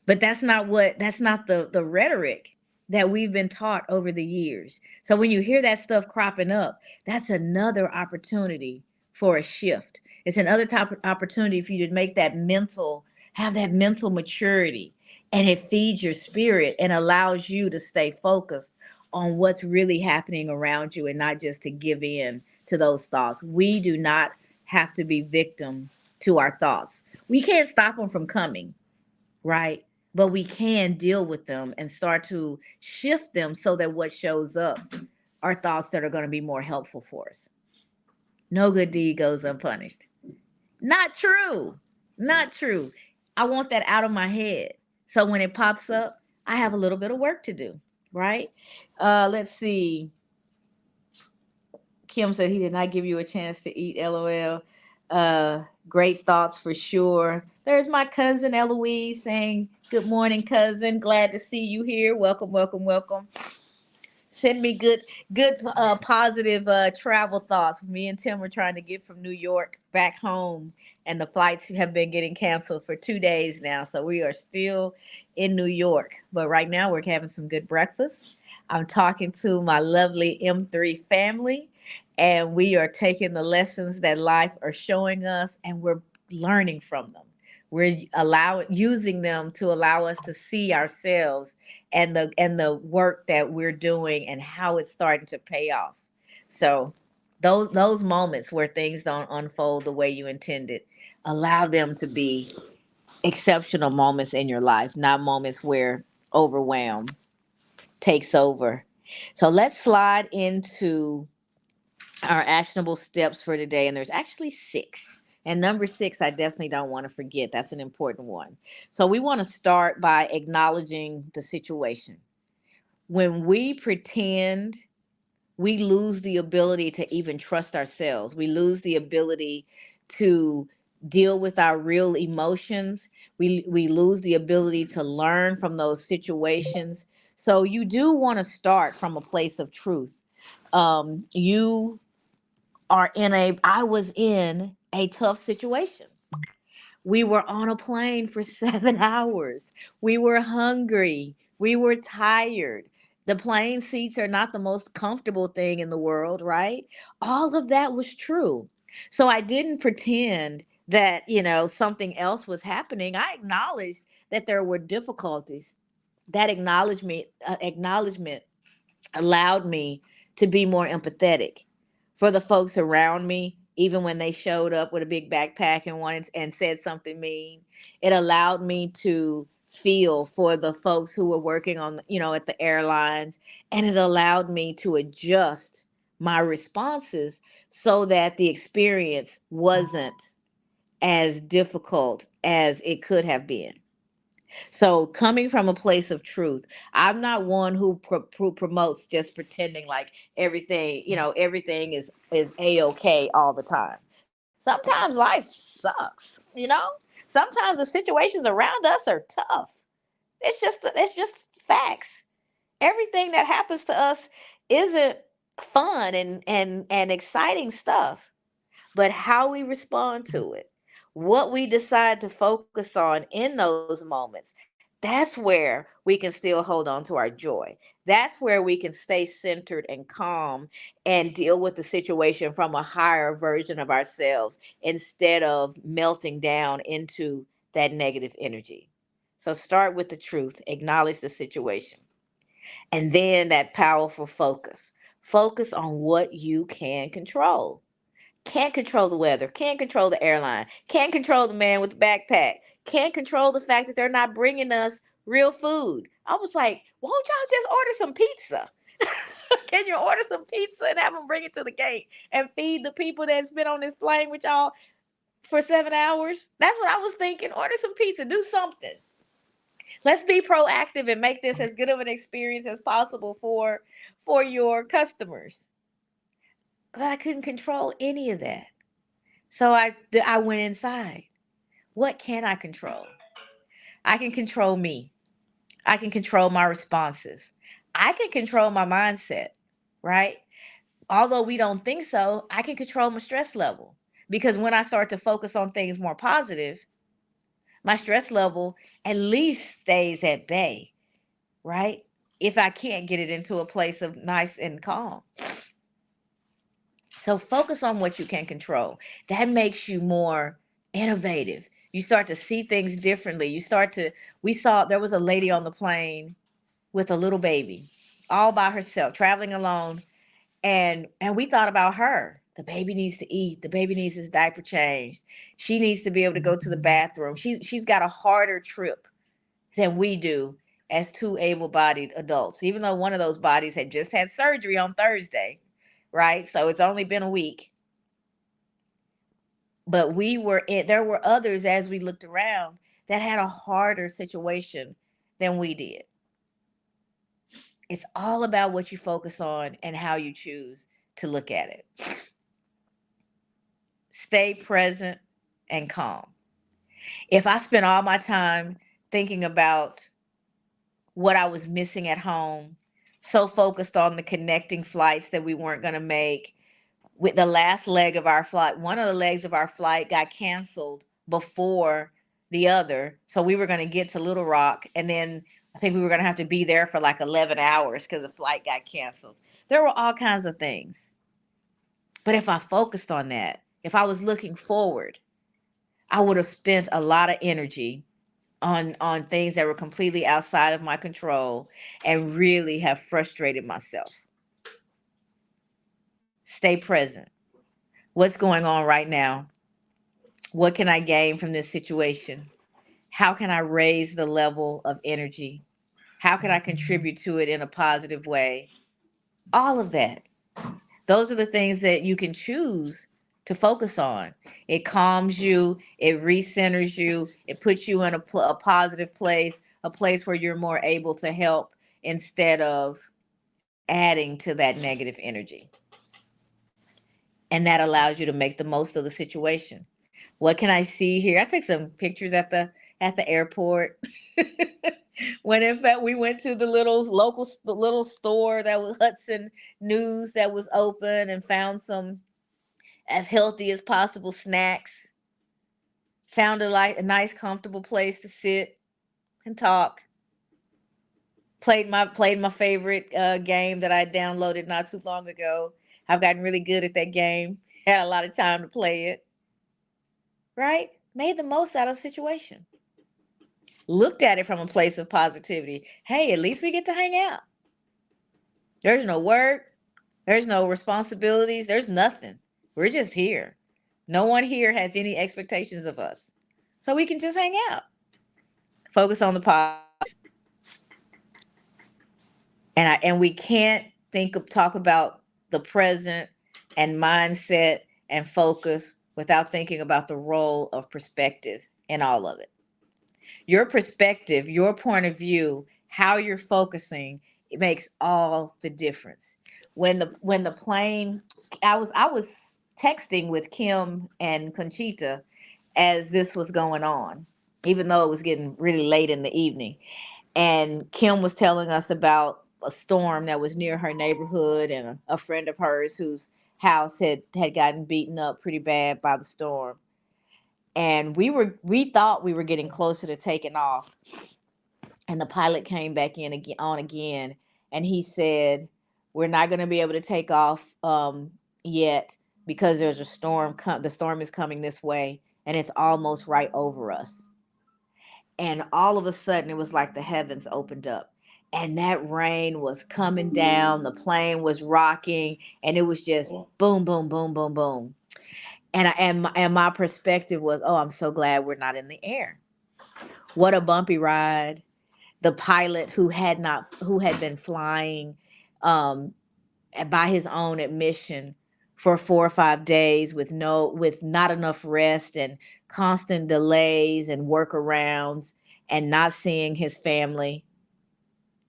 But that's not the rhetoric that we've been taught over the years. So when you hear that stuff cropping up, that's another opportunity for a shift. It's another type of opportunity for you to make that mental have that mental maturity, and it feeds your spirit and allows you to stay focused on what's really happening around you and not just to give in to those thoughts. We do not have to be victim to our thoughts. We can't stop them from coming, right? But we can deal with them and start to shift them so that what shows up are thoughts that are going to be more helpful for us. No good deed goes unpunished. Not true. Not true. I want that out of my head. So when it pops up, I have a little bit of work to do, right? Let's see. Kim said he did not give you a chance to eat. LOL. Great thoughts for sure. There's my cousin Eloise saying, "Good morning, cousin. Glad to see you here. Welcome, welcome, welcome." Send me good positive travel thoughts. Me and Tim are trying to get from New York back home, and the flights have been getting canceled for 2 days now, so we are still in New York. But right now we're having some good breakfast. I'm talking to my lovely M3 family, and we are taking the lessons that life are showing us, and we're learning from them. We're using them to allow us to see ourselves and the work that we're doing and how it's starting to pay off. So those moments where things don't unfold the way you intended, allow them to be exceptional moments in your life, not moments where overwhelm takes over. So let's slide into our actionable steps for today. And there's actually six. And number six, I definitely don't want to forget. That's an important one. So we want to start by acknowledging the situation. When we pretend, we lose the ability to even trust ourselves. We lose the ability to deal with our real emotions. We lose the ability to learn from those situations. So you do want to start from a place of truth. You are in a I was in a tough situation. We were on a plane for 7 hours. We were hungry. We were tired. The plane seats are not the most comfortable thing in the world, right? All of that was true. So I didn't pretend that, something else was happening. I acknowledged that there were difficulties. That acknowledgement allowed me to be more empathetic for the folks around me, even when they showed up with a big backpack and wanted and said something mean. It allowed me to feel for the folks who were working on, at the airlines, and it allowed me to adjust my responses so that the experience wasn't as difficult as it could have been. So coming from a place of truth, I'm not one who promotes just pretending like everything, everything is a okay all the time. Sometimes life sucks, Sometimes the situations around us are tough. It's just facts. Everything that happens to us isn't fun and exciting stuff, but how we respond to it, what we decide to focus on in those moments, that's where we can still hold on to our joy. That's where we can stay centered and calm and deal with the situation from a higher version of ourselves instead of melting down into that negative energy. So start with the truth, acknowledge the situation, and then that powerful focus. Focus on what you can control. Can't control the weather, can't control the airline, can't control the man with the backpack, can't control the fact that they're not bringing us real food. I was like, won't y'all just order some pizza? Can you order some pizza and have them bring it to the gate and feed the people that's been on this plane with y'all for 7 hours? That's what I was thinking. Order some pizza, do something. Let's be proactive and make this as good of an experience as possible for your customers. But I couldn't control any of that. So I went inside. What can I control? I can control me. I can control my responses. I can control my mindset, right? Although we don't think so, I can control my stress level. Because when I start to focus on things more positive, my stress level at least stays at bay, right? If I can't get it into a place of nice and calm. So focus on what you can control. That makes you more innovative. You start to see things differently. We saw there was a lady on the plane with a little baby all by herself, traveling alone. And we thought about her. The baby needs to eat. The baby needs his diaper changed. She needs to be able to go to the bathroom. She's got a harder trip than we do as two able-bodied adults. Even though one of those bodies had just had surgery on Thursday, right? So it's only been a week, but there were others as we looked around that had a harder situation than we did. It's all about what you focus on and how you choose to look at it. Stay present and calm. If I spent all my time thinking about what I was missing at home, so focused on the connecting flights that we weren't going to make, with the last leg of our flight, one of the legs of our flight got canceled before the other. So we were going to get to Little Rock, and then I think we were going to have to be there for like 11 hours because the flight got canceled. There were all kinds of things. But if I focused on that, if I was looking forward, I would have spent a lot of energy on things that were completely outside of my control and really have frustrated myself. Stay present. What's going on right now? What can I gain from this situation? How can I raise the level of energy? How can I contribute to it in a positive way? All of that. Those are the things that you can choose to focus on. It calms you, it recenters you, it puts you in a positive place, a place where you're more able to help instead of adding to that negative energy. And that allows you to make the most of the situation. What can I see here? I took some pictures at the airport. When in fact we went to the little store that was Hudson News that was open and found some as healthy as possible snacks. Found a nice comfortable place to sit and talk. Played my favorite game that I downloaded not too long ago. I've gotten really good at that game. Had a lot of time to play it. Right? Made the most out of the situation. Looked at it from a place of positivity. Hey, at least we get to hang out. There's no work. There's no responsibilities. There's nothing. We're just here. No one here has any expectations of us. So we can just hang out. Focus on the positive. And we can't talk about the present and mindset and focus without thinking about the role of perspective in all of it. Your perspective, your point of view, how you're focusing, it makes all the difference. When the plane, I was texting with Kim and Conchita as this was going on, even though it was getting really late in the evening. And Kim was telling us about a storm that was near her neighborhood, and a friend of hers whose house had gotten beaten up pretty bad by the storm. And we thought we were getting closer to taking off, and the pilot came back in again, and he said, we're not going to be able to take off yet, because there's a storm. The storm is coming this way, and it's almost right over us. And all of a sudden, it was like the heavens opened up, and that rain was coming down. The plane was rocking, and it was just boom, boom, boom, boom, boom. And my perspective was, oh, I'm so glad we're not in the air. What a bumpy ride. The pilot, who had been flying, um, by his own admission, for 4 or 5 days, with not enough rest and constant delays and workarounds, and not seeing his family,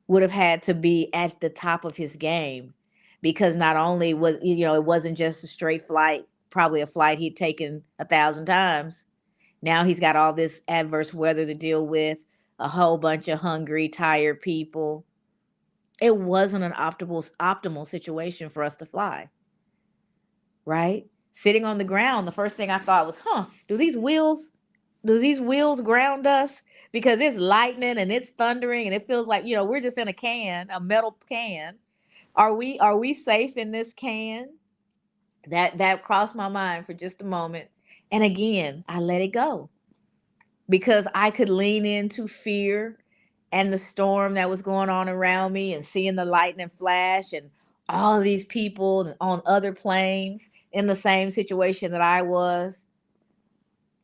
would have had to be at the top of his game, because not only was, it wasn't just a straight flight, probably a flight he'd taken 1,000 times. Now he's got all this adverse weather to deal with, a whole bunch of hungry, tired people. It wasn't an optimal situation for us to fly, right? Sitting on the ground, the first thing I thought was, huh, do these wheels ground us? Because it's lightning and it's thundering, and it feels like, we're just in a metal can. Are we safe in this can? That crossed my mind for just a moment. And again, I let it go, because I could lean into fear and the storm that was going on around me, and seeing the lightning flash, and all these people on other planes in the same situation that I was.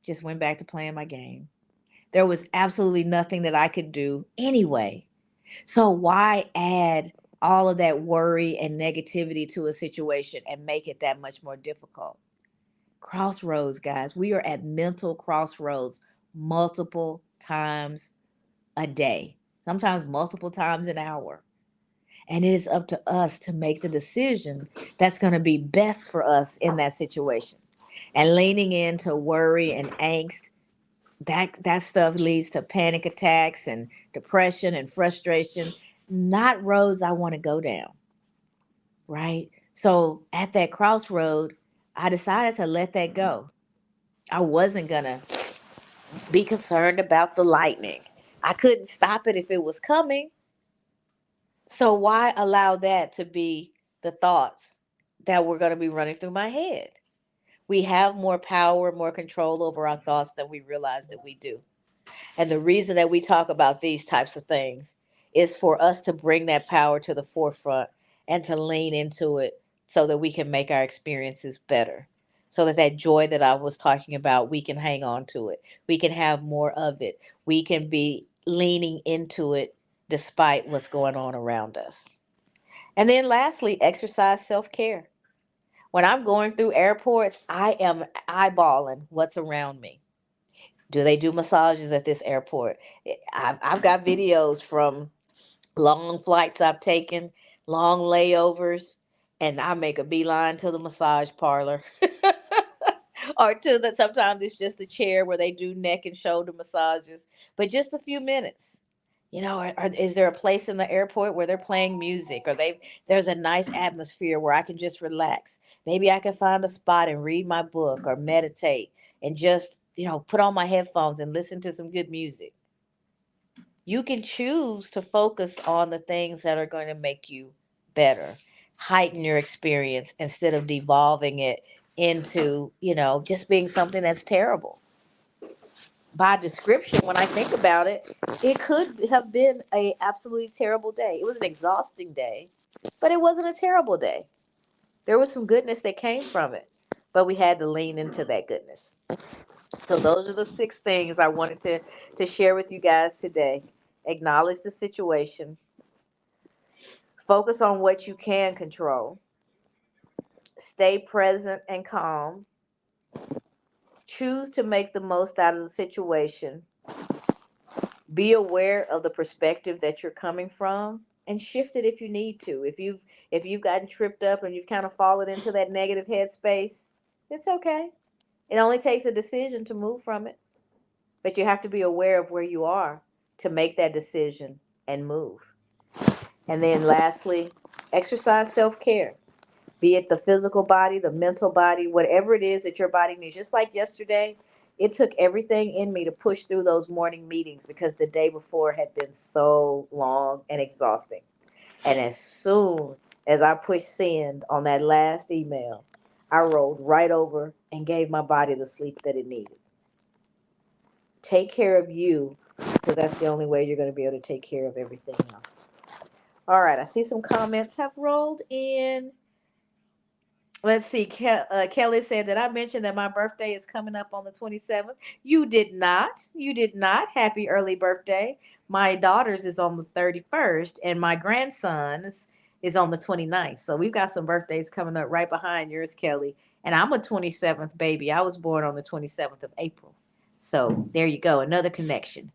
Just went back to playing my game. There was absolutely nothing that I could do anyway. So why add all of that worry and negativity to a situation and make it that much more difficult? Crossroads, guys. We are at mental crossroads multiple times a day, sometimes multiple times an hour. And it is up to us to make the decision that's going to be best for us in that situation. And leaning into worry and angst, that stuff leads to panic attacks and depression and frustration. Not roads I want to go down, right? So at that crossroad, I decided to let that go. I wasn't going to be concerned about the lightning. I couldn't stop it if it was coming. So why allow that to be the thoughts that were going to be running through my head? We have more power, more control over our thoughts than we realize that we do. And the reason that we talk about these types of things is for us to bring that power to the forefront, and to lean into it, so that we can make our experiences better. So that joy that I was talking about, we can hang on to it. We can have more of it. We can be leaning into it despite what's going on around us. And then lastly, exercise self care. When I'm going through airports, I am eyeballing what's around me. Do they do massages at this airport? I've got videos from long flights I've taken, long layovers, and I make a beeline to the massage parlor. Or to the, sometimes it's just a chair where they do neck and shoulder massages, but just a few minutes. Is there a place in the airport where they're playing music, or there's a nice atmosphere where I can just relax? Maybe I can find a spot and read my book or meditate, and just, put on my headphones and listen to some good music. You can choose to focus on the things that are going to make you better, heighten your experience, instead of devolving it into, just being something that's terrible. By description, when I think about it, it could have been a absolutely terrible day. It was an exhausting day, but it wasn't a terrible day. There was some goodness that came from it, but we had to lean into that goodness. So those are the 6 things I wanted to share with you guys today. Acknowledge the situation, focus on what you can control, stay present and calm, choose to make the most out of the situation, Be aware of the perspective that you're coming from and shift it if you need to. If you've gotten tripped up and you've kind of fallen into that negative headspace, it's okay. It only takes a decision to move from it, but you have to be aware of where you are to make that decision and move. And then lastly, exercise self-care, be it the physical body, the mental body, whatever it is that your body needs. Just like yesterday, it took everything in me to push through those morning meetings because the day before had been so long and exhausting. And as soon as I pushed send on that last email, I rolled right over and gave my body the sleep that it needed. Take care of you because that's the only way you're going to be able to take care of everything else. All right, I see some comments have rolled in. Let's see. Kelly said that I mentioned that my birthday is coming up on the 27th. You did not. You did not. Happy early birthday. My daughter's is on the 31st, and my grandson's is on the 29th. So we've got some birthdays coming up right behind yours, Kelly. And I'm a 27th baby. I was born on the 27th of April. So there you go. Another connection.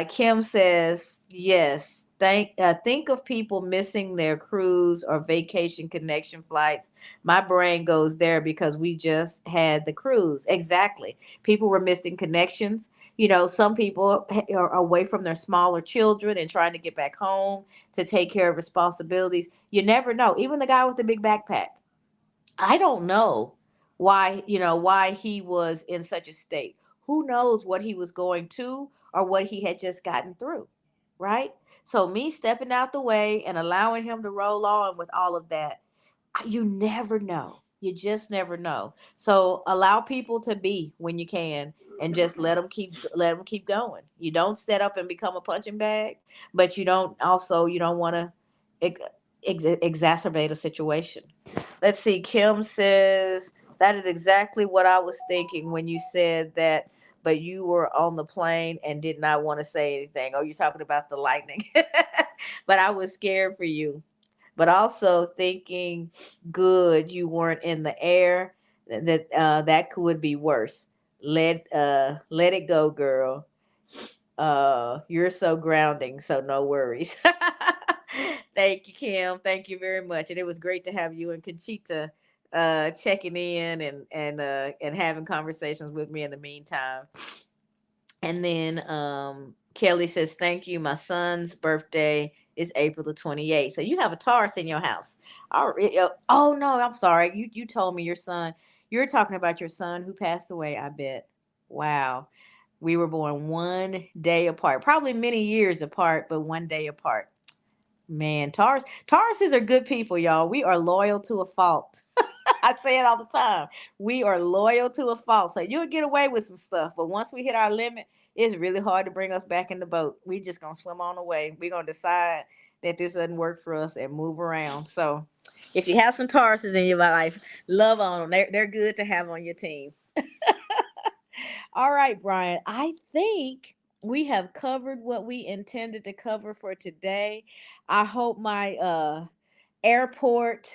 Kim says, yes. Think of people missing their cruise or vacation connection flights. My brain goes there because we just had the cruise. Exactly. People were missing connections. Some people are away from their smaller children and trying to get back home to take care of responsibilities. You never know. Even the guy with the big backpack. I don't know why he was in such a state. Who knows what he was going to or what he had just gotten through, right? So me stepping out the way and allowing him to roll on with all of that, you never know. You just never know. So allow people to be when you can, and just let them keep going. You don't set up and become a punching bag, but you don't want to exacerbate a situation. Let's see. Kim says that is exactly what I was thinking when you said that, but you were on the plane and did not want to say anything. Oh, you're talking about the lightning. But I was scared for you, but also thinking good you weren't in the air. That could be worse. Let it go, girl. You're so grounding, so no worries. Thank you, Kim. Thank you very much. And it was great to have you and Conchita checking in and having conversations with me in the meantime. And then Kelly says, thank you. My son's birthday is April the 28th. So you have a Taurus in your house. Oh no, I'm sorry. You told me your son. You're talking about your son who passed away, I bet. Wow. We were born one day apart. Probably many years apart, but one day apart. Man, Tauruses are good people, y'all. We are loyal to a fault. I say it all the time. We are loyal to a fault. So you'll get away with some stuff, but once we hit our limit, it's really hard to bring us back in the boat. We just gonna swim on away. We're gonna decide that this doesn't work for us and move around. So if you have some Tauruses in your life, love on them. They're good to have on your team. All right, Brian. I think we have covered what we intended to cover for today. I hope my airport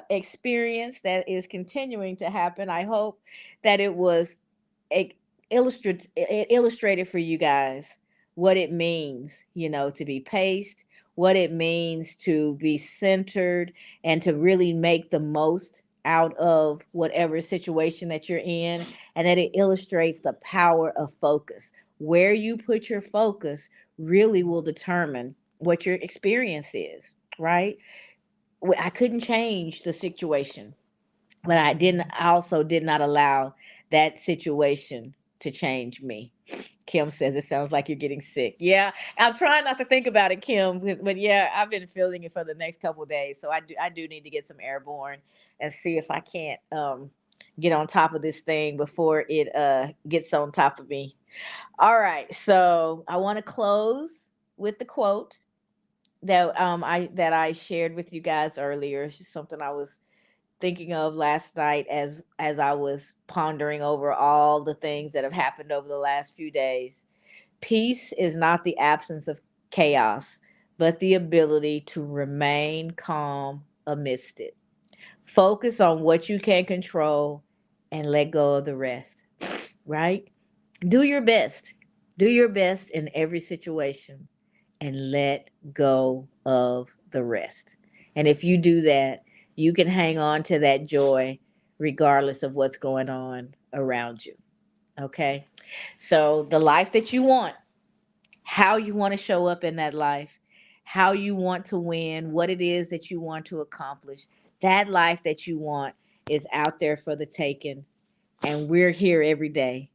experience that is continuing to happen, I hope that it was it it illustrated for you guys what it means, to be paced, what it means to be centered, and to really make the most out of whatever situation that you're in, and that it illustrates the power of focus. Where you put your focus really will determine what your experience is, right? I couldn't change the situation, but I also did not allow that situation to change me. Kim says it sounds like you're getting sick. Yeah, I'm trying not to think about it, Kim, but yeah, I've been feeling it for the next couple of days, so I do need to get some airborne and see if I can't get on top of this thing before it gets on top of me. All right, so I want to close with the quote that I shared with you guys earlier. It's just something I was thinking of last night as I was pondering over all the things that have happened over the last few days. Peace is not the absence of chaos, but the ability to remain calm amidst it. Focus on what you can control and let go of the rest, right? Do your best. Do your best in every situation and let go of the rest. And if you do that, you can hang on to that joy regardless of what's going on around you. Okay? So, the life that you want, how you want to show up in that life, how you want to win, what it is that you want to accomplish, that life that you want is out there for the taking. And we're here every day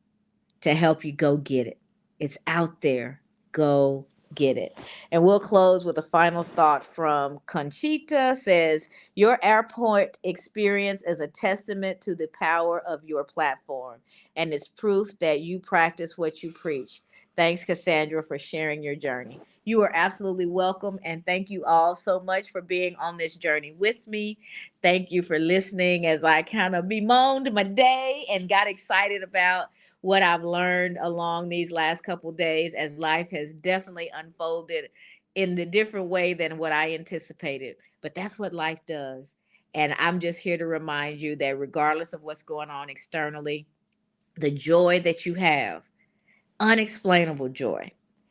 to help you go get it. It's out there. Go get it. And we'll close with a final thought from Conchita says, your airport experience is a testament to the power of your platform and it's proof that you practice what you preach. Thanks, Cassandra, for sharing your journey. You are absolutely welcome. And thank you all so much for being on this journey with me. Thank you for listening as I kind of bemoaned my day and got excited about what I've learned along these last couple days as life has definitely unfolded in the different way than what I anticipated. But that's what life does. And I'm just here to remind you that regardless of what's going on externally, the joy that you have, unexplainable joy,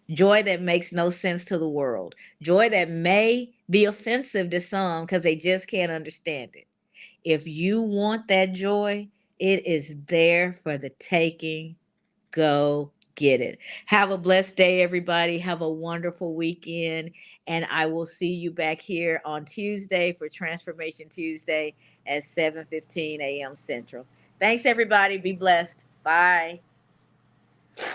joy that makes no sense to the world, joy that may be offensive to some because they just can't understand it. If you want that joy, it is there for the taking. Go get it. Have a blessed day, everybody. Have a wonderful weekend. And I will see you back here on Tuesday for Transformation Tuesday at 7:15 a.m. Central. Thanks, everybody. Be blessed. Bye.